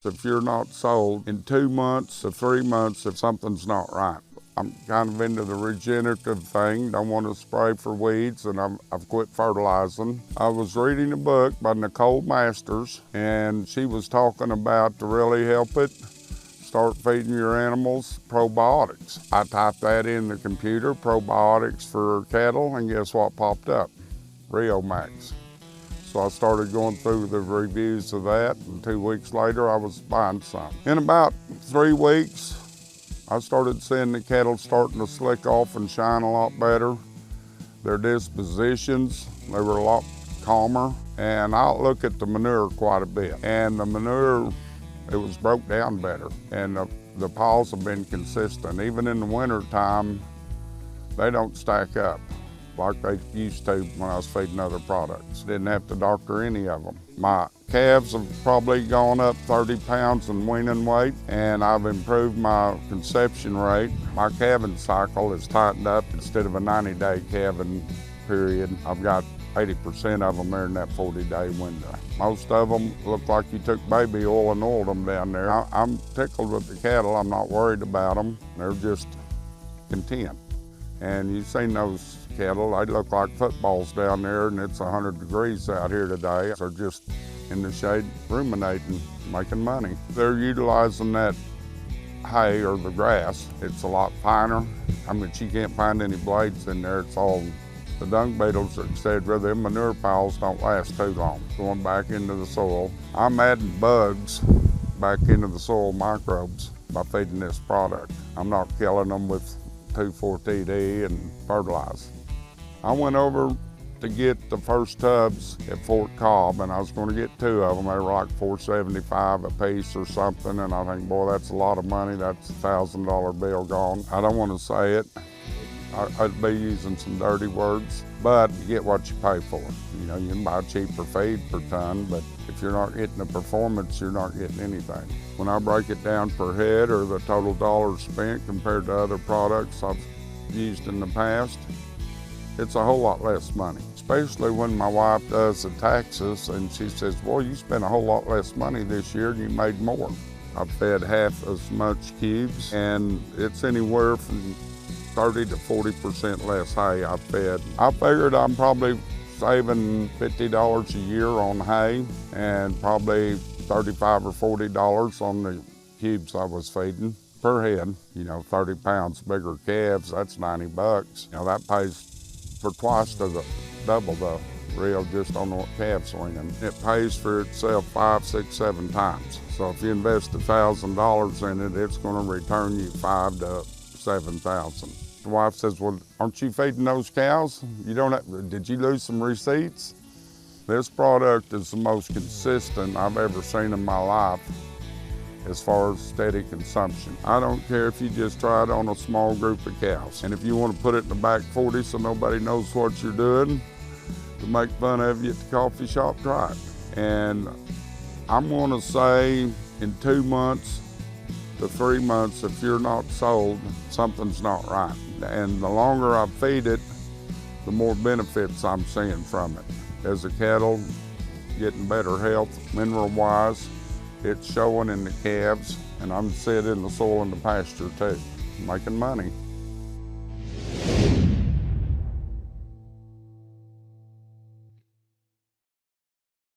If you're not sold in 2 months to 3 months, if something's not right. I'm kind of into the regenerative thing, don't want to spray for weeds, and I've quit fertilizing. I was reading a book by Nicole Masters, and she was talking about to really help it, start feeding your animals probiotics. I typed that in the computer, probiotics for cattle, and guess what popped up? Riomax. So I started going through the reviews of that, and 2 weeks later I was buying some. In about 3 weeks, I started seeing the cattle starting to slick off and shine a lot better. Their dispositions, they were a lot calmer. And I look at the manure quite a bit. And the manure, it was broke down better. And the piles have been consistent. Even in the winter time, they don't stack up like they used to when I was feeding other products. Didn't have to doctor any of them. My calves have probably gone up 30 pounds in weaning weight, and I've improved my conception rate. My calving cycle is tightened up. Instead of a 90-day calving period, I've got 80% of them there in that 40-day window. Most of them look like you took baby oil and oiled them down there. I'm tickled with the cattle. I'm not worried about them. They're just content. And you've seen those cattle, they look like footballs down there, and it's 100 degrees out here today. They're just in the shade ruminating, making money. They're utilizing that hay or the grass. It's a lot finer. I mean, you can't find any blades in there. It's all the dung beetles, etc. Them manure piles don't last too long. Going back into the soil. I'm adding bugs back into the soil microbes by feeding this product. I'm not killing them with 2,4-TD and fertilizer. I went over to get the first tubs at Fort Cobb, and I was going to get 2 of them. They were like $4.75 a piece or something, and I think, boy, that's a lot of money. That's a $1,000 bill gone. I don't want to say it. I'd be using some dirty words, but you get what you pay for. You know, you can buy cheaper feed per ton, but if you're not getting the performance, you're not getting anything. When I break it down per head or the total dollars spent compared to other products I've used in the past, it's a whole lot less money, especially when my wife does the taxes and she says, well, you spent a whole lot less money this year and you made more. I've fed half as much cubes, and it's anywhere from 30 to 40% less hay I fed. I figured I'm probably saving $50 a year on hay and probably $35 or $40 on the cubes I was feeding per head. You know, 30 pounds bigger calves, that's $90. You know, that pays for twice to the double the real just on the calf swinging. It pays for itself 5, 6, 7 times. So if you invest $1,000 in it, it's going to return you 5 to 7,000. The wife says, well, aren't you feeding those cows? You don't have, did you lose some receipts? This product is the most consistent I've ever seen in my life as far as steady consumption. I don't care if you just try it on a small group of cows. And if you want to put it in the back 40 so nobody knows what you're doing, to make fun of you at the coffee shop, try it. And I'm going to say in 2 months to 3 months, if you're not sold, something's not right. And the longer I feed it, the more benefits I'm seeing from it. As the cattle getting better health, mineral-wise, it's showing in the calves, and I'm seeing it in the soil and the pasture too, making money.